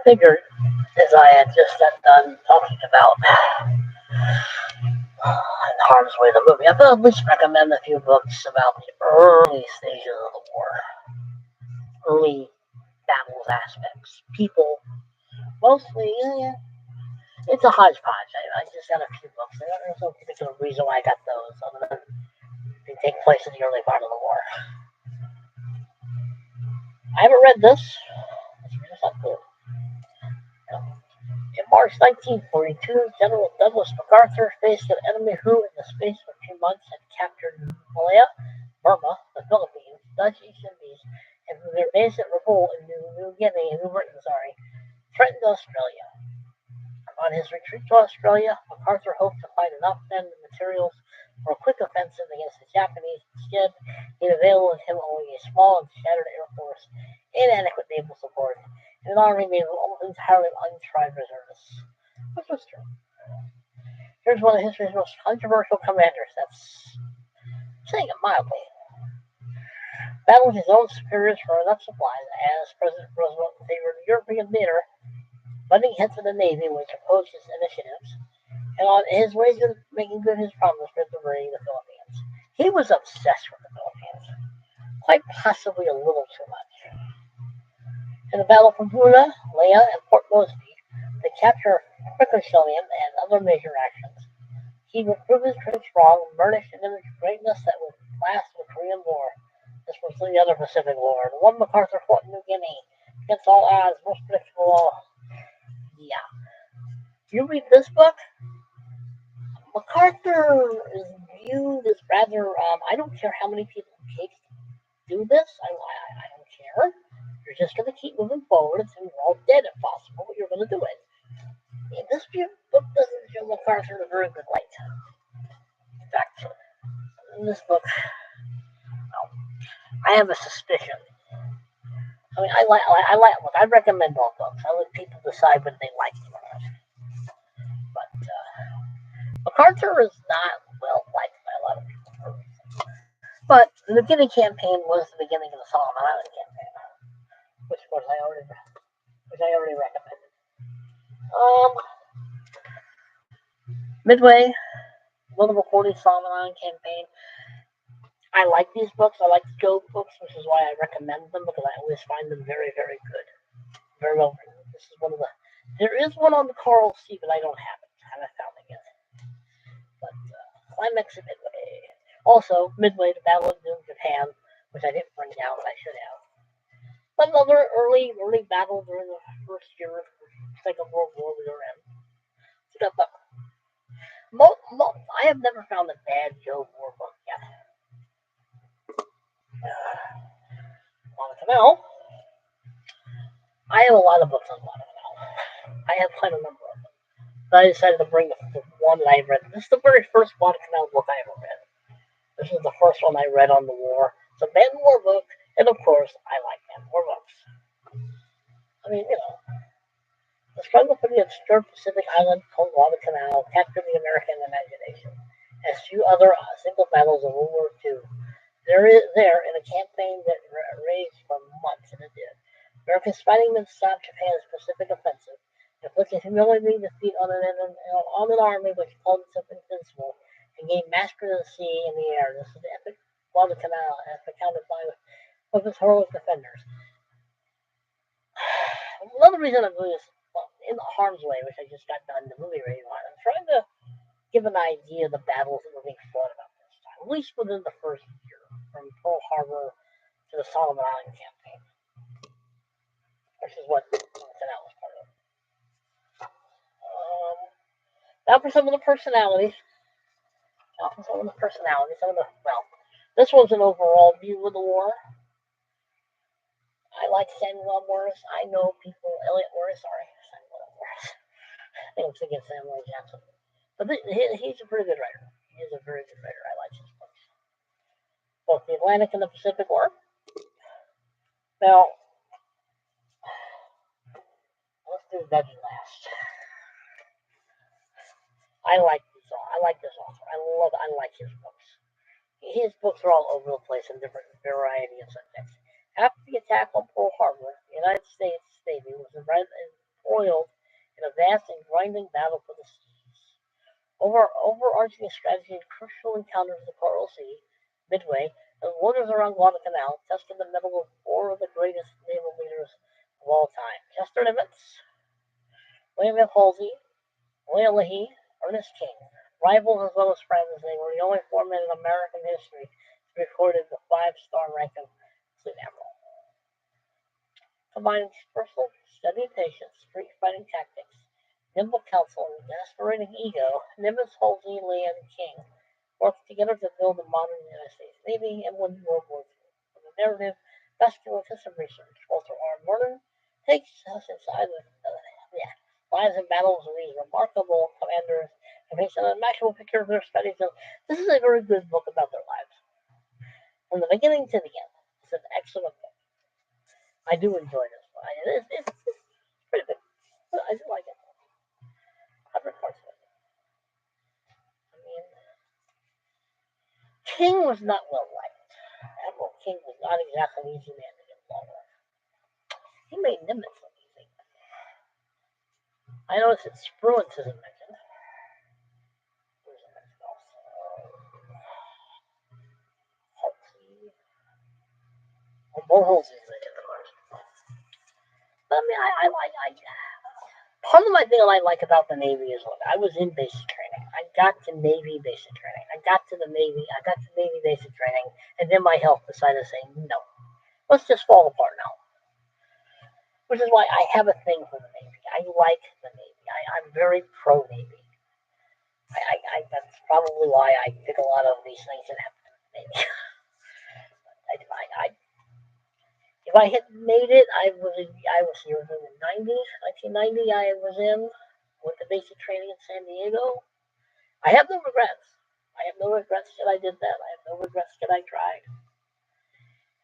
figured, as I had just got done talking about Harm's Way, the movie, I thought I'd at least recommend a few books about the early stages of the war, early battles aspects, people, mostly. It's a hodgepodge. I just got a few books. There's no particular reason why I got those, other than they take place in the early part of the war. I haven't read this. It's not good. In March 1942, General Douglas MacArthur faced an enemy who, in the space of a few months, had captured Malaya, Burma, the Philippines, Dutch East Indies, and through their base at Rabaul in New Britain, threatened Australia. On his retreat to Australia, MacArthur hoped to find enough men and materials for a quick offensive against the Japanese. Instead, it availed him only a small and shattered air force, inadequate naval support, and an army made of almost entirely untried reservists. Which was true. Here's one of history's most controversial commanders. That's saying it mildly. Battling his own superiors for enough supplies, as President Roosevelt favored European theater, butting heads of the Navy, which opposed his initiatives, and on his way to making good his promise for liberating the Philippines. He was obsessed with the Philippines, quite possibly a little too much. In the Battle for Buna, Lea, and Port Moresby, the capture of Quickenshillian and other major actions, he would prove his critics wrong, burnish an image of greatness that would last the Korean War. This was the other Pacific War, the one MacArthur fought in New Guinea, against all odds, most predictable. Yeah. You read this book, MacArthur is viewed as rather, I don't care how many people do this, I don't care. You're just going to keep moving forward until you're all dead if possible, but you're going to do it. And this book doesn't show MacArthur in a very good light. In fact, in this book, well, I have a suspicion. I mean, I recommend all books. I let people decide whether they like them or not. But MacArthur is not well liked by a lot of people for a reason. But the beginning campaign was the beginning of the Solomon Island campaign, which I already recommended. Midway, a little before the Solomon Island campaign, I like these books. I like the Job books, which is why I recommend them, because I always find them very, very good. Very well written. This is one of the. There is one on the Coral Sea, but I don't have it. I haven't found it yet. But Climax of Midway. Also, Midway, the Battle of New Japan, which I didn't bring down, but I should have. But another early battle during the first year of the Second World War we were in. It's a good book. I have never found a bad Job War book yet. Guadalcanal. I have a lot of books on Guadalcanal. I have quite a number of them. But I decided to bring the one that I read. This is the very first Guadalcanal book I ever read. This is the first one I read on the war. It's a man war book, and of course, I like man war books. I mean, the struggle for the obscure Pacific island called Guadalcanal captured the American imagination, as few other single battles of World War II. There, in a campaign that raged for months, and it did. America's fighting men stopped Japan's Pacific offensive, inflicted humiliating defeat on an army which called itself invincible, and gained mastery of the sea and the air. This is the epic Guadalcanal, as recounted by one of its heroic defenders. Another reason I'm doing this, in Harm's Way, which I just got done, the movie rating on, I'm trying to give an idea of the battles that were being fought about this time, at least within the first year, from Pearl Harbor to the Solomon Island campaign, which is what Guadalcanal was part of. Now for some of the personalities. This was an overall view of the war. I like Samuel Morris. I know people, Samuel Morris. I think I'm thinking Samuel Jackson. But he's a pretty good writer. He is a very good writer. I like his books. Both the Atlantic and the Pacific War. Now, let's do Veggie last. I like this author. I like his books. His books are all over the place in different variety of subjects. After the attack on Pearl Harbor, the United States Navy was foiled in a vast and grinding battle for the seas. Overarching strategy and crucial encounters in the Coral Sea, Midway, the waters around Guadalcanal tested the mettle of four of the greatest naval leaders of all time: Chester Nimitz, William F. Halsey, William Leahy, Ernest King. Rivals as well as friends, they were the only four men in American history to be recorded the five-star rank of fleet admiral. Combining personal steady patience, street fighting tactics, nimble counsel, and exasperating ego, Nimitz, Halsey, Lee, and King worked together to build a modern United States Navy and win World War II. For the narrative, best go into some research. Walter R. Morton takes us inside the lives and battles of these remarkable commanders and paints an unmatchable picture of their studies. This is a very good book about their lives, from the beginning to the end. It's an excellent book. I do enjoy this one. It's pretty good. I do like it. 100 parts of it. I mean, King was not well liked. Admiral King was not exactly an easy man to get along with. He made Nimitz look easy. I noticed that Spruance isn't mentioned. Who's mentioned also? Halsey. Well, Halsey's mentioned, of course. But I mean, part of my thing I like about the Navy is, look, I was in basic training. I got to Navy basic training. I got to Navy basic training, and then my health decided to say, no, let's just fall apart now. Which is why I have a thing for the Navy. I like the Navy. I'm very pro Navy. That's probably why I pick a lot of these things that happen in the Navy. If I had made it, I was here in the 90s, 1990. I was in with the basic training in San Diego. I have no regrets. I have no regrets that I did that. I have no regrets that I tried.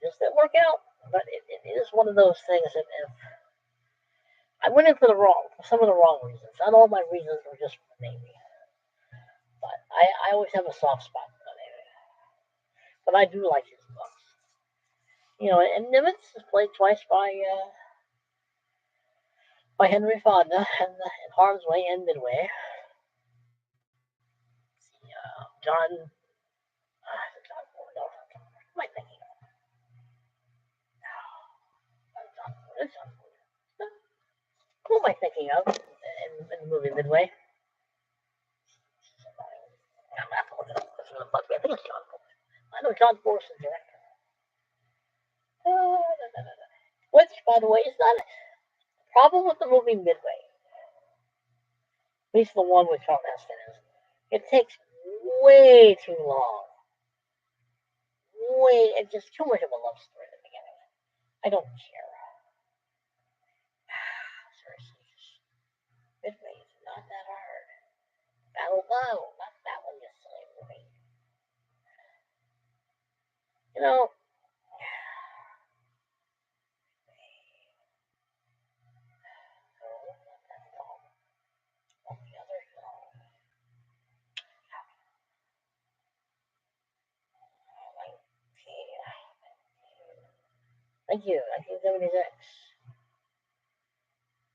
It just didn't work out. But it is one of those things that if I went in for some of the wrong reasons. Not all my reasons were just for the Navy. But I always have a soft spot for the Navy. But I do like his books. And Nimitz is played twice by Henry Fonda in Harm's Way and Midway. John. John Ford. No, what am I thinking of? John Ford. It's John Ford. Who am I thinking of in the movie Midway? I'm not going to look it up. It's going to bug me. I think it's John Ford. I know John Ford is the director. Which, by the way, is not a problem with the movie Midway. At least the one with Charlton Heston is. It takes way too long. It's just too much of a love story at the beginning. I don't care. Seriously. Midway is not that hard. Battle Bow, not that one, you silly movie. You know, thank you, 1976.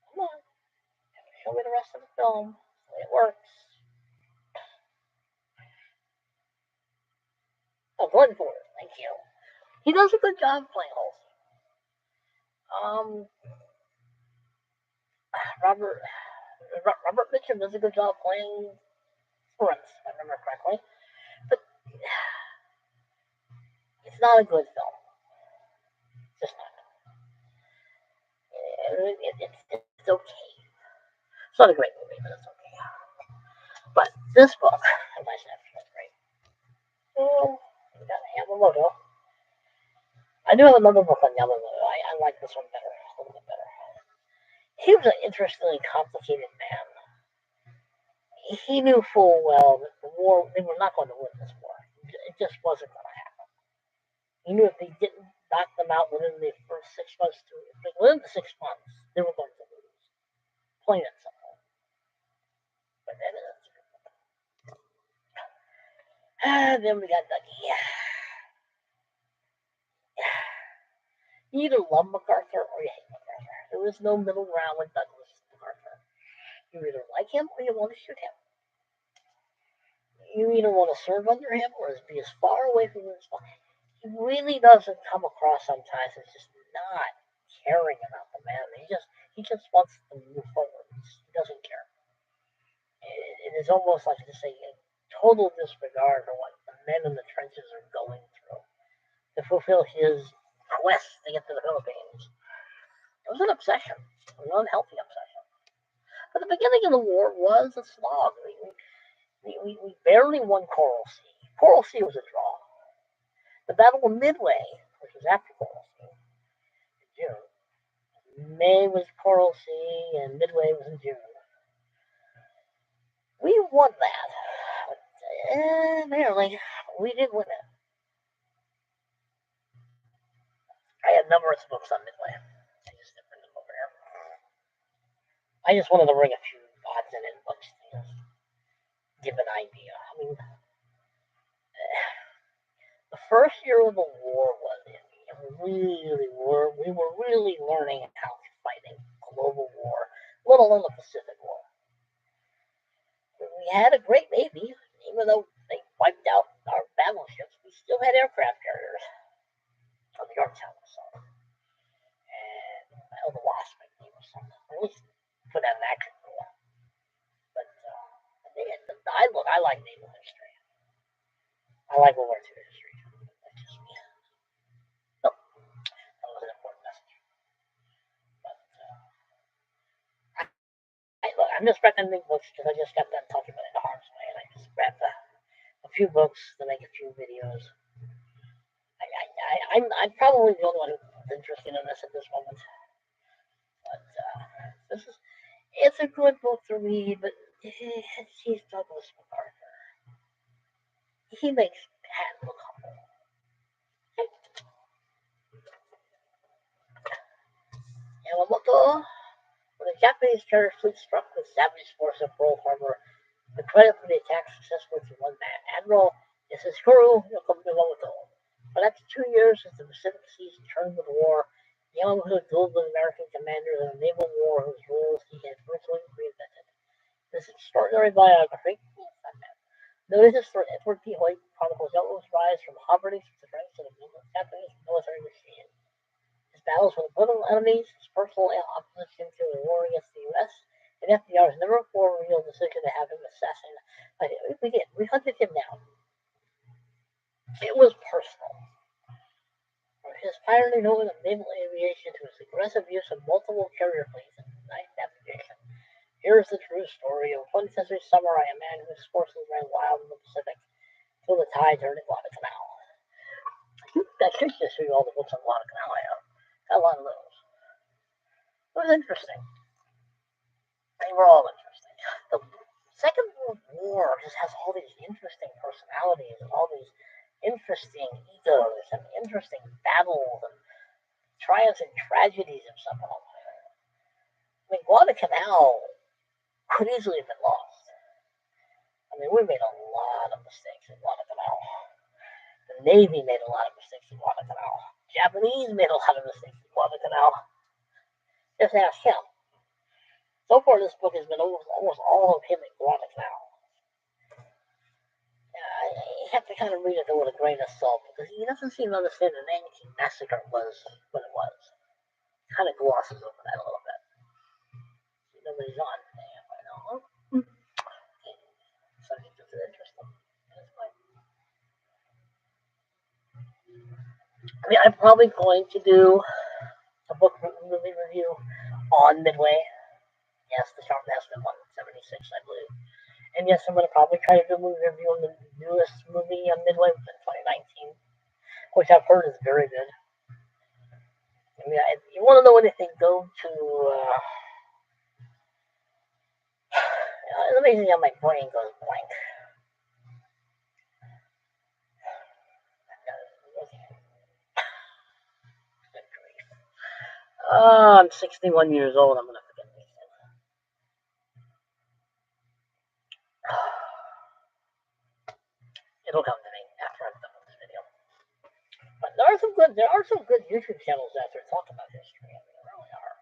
Come on, show me the rest of the film. It works. Oh, Glenn Ford, thank you. He does a good job playing Halsey. Robert Mitchum does a good job playing Spruance, if I remember correctly. But it's not a good film. It's just not. It's okay. It's not a great movie, but it's okay. But this book, as I said, is great. We got Yamamoto. I do have another book on Yamamoto. I like this one better, a little bit better. He was an interestingly complicated man. He knew full well that the war, they were not going to win this war. It just wasn't going to happen. He knew if they didn't knock them out within the first 6 months, within the 6 months, they were going to lose. Plain and simple. But then then we got Dougie. You either love MacArthur or you hate MacArthur. There was no middle ground with Douglas. You either like him or you want to shoot him. You either want to serve under him or be as far away from him as possible. He really doesn't come across sometimes as just not caring about the man. He just wants to move forward. He doesn't care. It is almost like just a total disregard for what the men in the trenches are going through to fulfill his quest to get to the Philippines. It was an obsession, an unhealthy obsession. But the beginning of the war was a slog. We barely won Coral Sea. Coral Sea was a draw. The Battle of Midway, which was after Coral Sea, in June. May was Coral Sea, and Midway was in June. We won that. But, barely. We did win it. I have numerous books on Midway. I just didn't bring them over here. I just wanted to bring a few odds and ends books to give an idea. I mean, the first year of the war was we were really learning how to fight a global war, let alone a Pacific War. We had a great Navy, even though they wiped out our battleships. We still had aircraft carriers on the Yorktown assault, and the Wasp, I believe, or something. At least put that in action for a while. But I like naval history. I like World War II history. That's just me. No, that was an important message. But look, I'm just recommending books because I just got done talking about Into Harm's Way, and I just grabbed a few books to make a few videos. I'm probably the only one who's interested in this at this moment. But it's a good book to read, but he's Douglas MacArthur. He makes Pat look humble. Yamamoto, when the Japanese carrier fleet struck the savage force of Pearl Harbor, the credit for the attack successfully to one man, Admiral Yasukuro Yamamoto. But after 2 years since the Pacific Seas turned with war, Yamamoto dueled with American commanders in a naval war whose roles he had virtually reinvented. This extraordinary biography, noted historian Edward P. Hoyt chronicles Yamamoto's rise from poverty to the ranks of the Japanese military machine. His battles with political enemies, his personal opposition to the war against the U.S., and FDR's never before real decision to have him assassinated. We hunted him down. It was personal. From his pioneering knowledge of naval aviation to his aggressive use of multiple carrier fleets and night navigation, here is the true story of a 20th century samurai, a man whose forces ran wild in the Pacific till the tide turned at Guadalcanal. I should just show you all the books on Guadalcanal I have. Got a lot of those. It was interesting. They were all interesting. The Second World War just has all these interesting personalities and all these interesting egos and interesting battles and triumphs and tragedies of some of them. I mean, Guadalcanal could easily have been lost. I mean, we made a lot of mistakes in Guadalcanal. The Navy made a lot of mistakes in Guadalcanal. Japanese made a lot of mistakes in Guadalcanal. Just ask him. So far, this book has been almost all of him at Guadalcanal. You have to kind of read it with a grain of salt because he doesn't seem to understand the Nanking Massacre was what it was. Kind of glosses over that a little bit. Nobody's on. I know. Something that's interesting. I mean, I'm probably going to do a book movie review on Midway. Yes, the Charlton Heston 176, I believe. And yes, I'm going to probably try to do a movie review on the newest movie on Midway in 2019, which I've heard is very good. I mean, if you want to know anything, go to. It's amazing how my brain goes blank. I'm 61 years old. I'm going to forget these things. It'll come to me after I'm done with this video. But there are some good YouTube channels out there talking about history. I mean, there really are.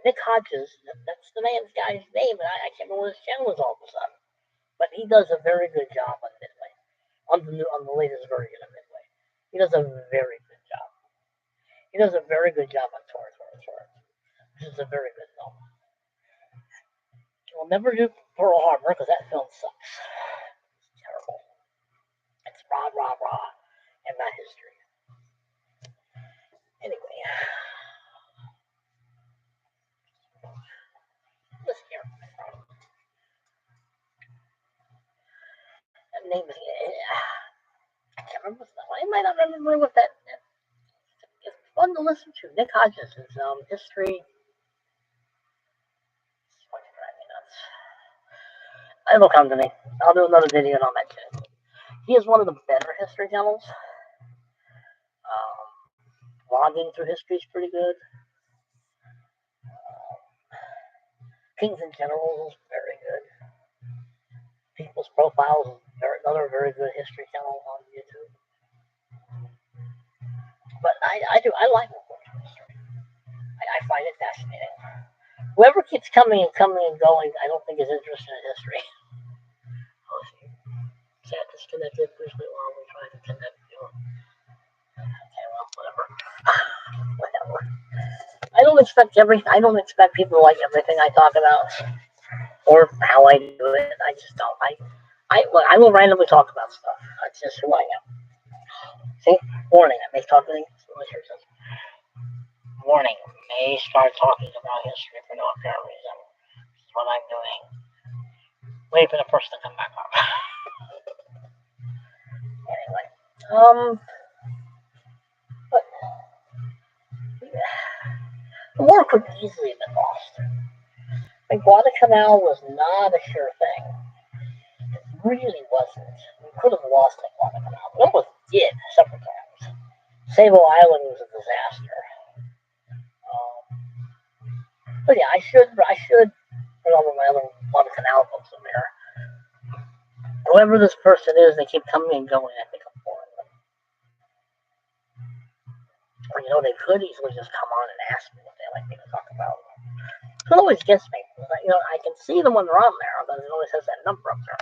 Nick Hodges, that's the guy's name, and I can't remember what his channel is all of a sudden. But he does a very good job on Midway, on the latest version of Midway. He does a very good job. He does a very good job on Tor. This is a very good film. We'll never do Pearl Harbor because that film sucks. It's terrible. It's rah, and not history. Anyway, listen here. That name is. I can't remember. I might not remember what that. It's fun to listen to. Nick Hodges' history. It'll come to me. I'll do another video on that too. He is one of the better history channels. Logging through history is pretty good. Kings and Generals is very good. People's Profiles is another very good history channel on YouTube. But I like history. I find it fascinating. Whoever keeps coming and going, I don't think is interested in history. Chat disconnected. Please wait while we try to connect you. Okay, well, whatever. I don't expect people to like everything I talk about or how I do it. I just don't. I will randomly talk about stuff. That's just who I am. See, warning. I may talk things. Warning. May start talking about history for no apparent reason. This is what I'm doing. Wait for the person to come back up. Anyway, but the war could easily have been lost. Guadalcanal was not a sure thing. It really wasn't. We could have lost Guadalcanal. We almost did several times. Sable Island was a disaster. But yeah, I should put all of my other Guadalcanal books in there. Whoever this person is, they keep coming and going. I think I'm boring them. Or, they could easily just come on and ask me what they like me to talk about. It always gets me. I can see them when they're on there, but it always has that number up there.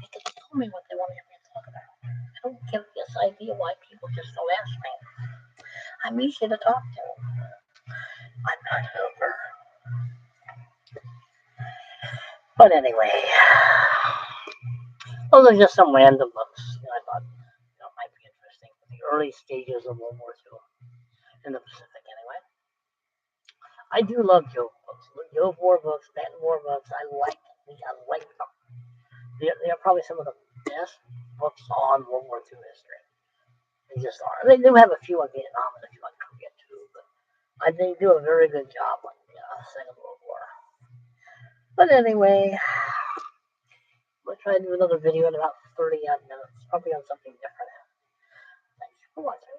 They can tell me what they want me to talk about. I don't get this idea why people just don't ask me. I'm easy to talk to. I'm not over. But anyway, those are just some random books I thought might be interesting. The early stages of World War II in the Pacific, anyway. I do love joke books, joke war books, Benton war books. I like them. They are probably some of the best books on World War II history. They just are. They do have a few on Vietnam and a few on Korea too, but they do a very good job on the Second World War. But anyway, we'll try to do another video in about 30 odd minutes, probably on something different. Thanks for watching.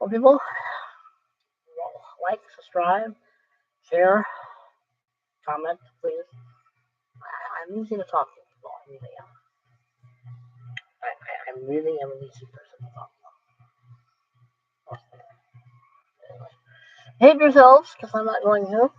Well, people, like, subscribe, share, comment, please. I'm easy to talk to people. I really am. I really am an easy person to talk to. Anyway. Behave yourselves, because I'm not going to.